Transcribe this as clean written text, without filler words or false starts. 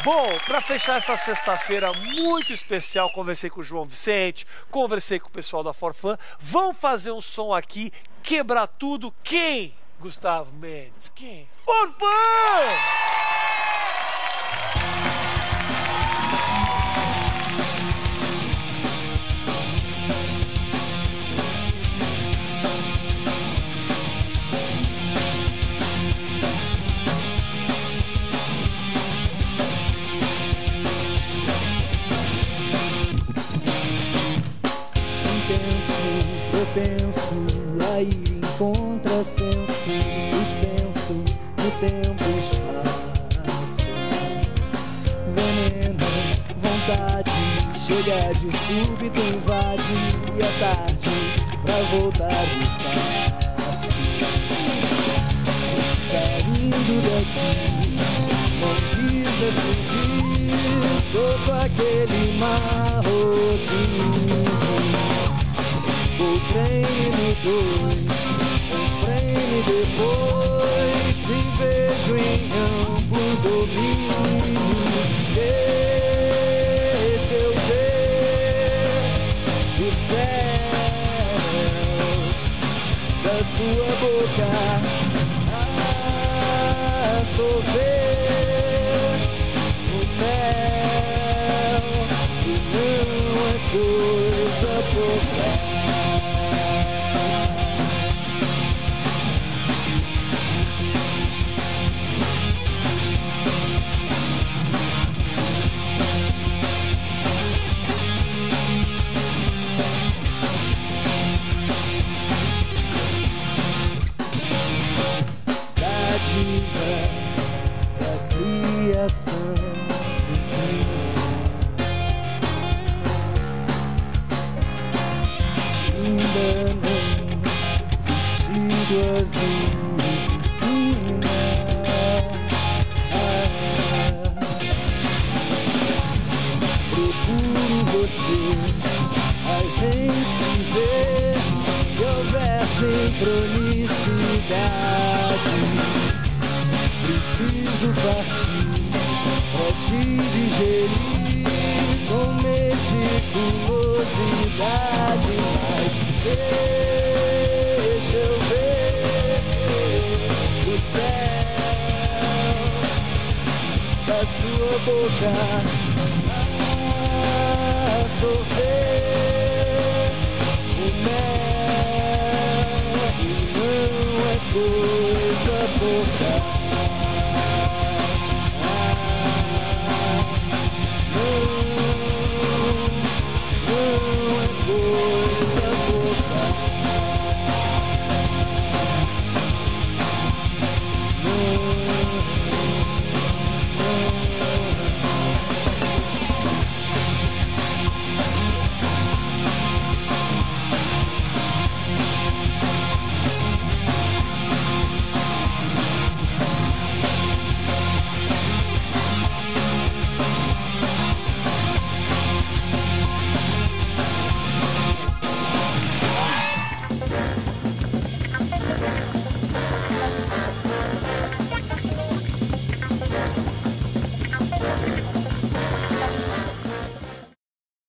Bom, para fechar essa sexta-feira muito especial, conversei com o João Vicente, conversei com o pessoal da Forfã. Vão fazer um som aqui, quebrar tudo. Quem? Gustavo Mendes. Quem? Forfã! Propenso a ir em contrassenso, suspenso no tempo e espaço. Veneno, vontade, chega de súbito, invade. E é tarde pra voltar do passo. Saindo daqui, não quis subir, tô com aquele marroquinho. O frame dois, um frame depois, te vejo em amplo domínio. Deixa eu ver o céu da sua boca a sorver o mel, que não é coisa pouca. Da criação divina, ainda não vestido azul de piscina. Procuro você, a gente se vê, se houver sincronicidade. Preciso partir pra te digerir com meticulosidade. Mas deixa eu ver o céu da sua boca a sorver.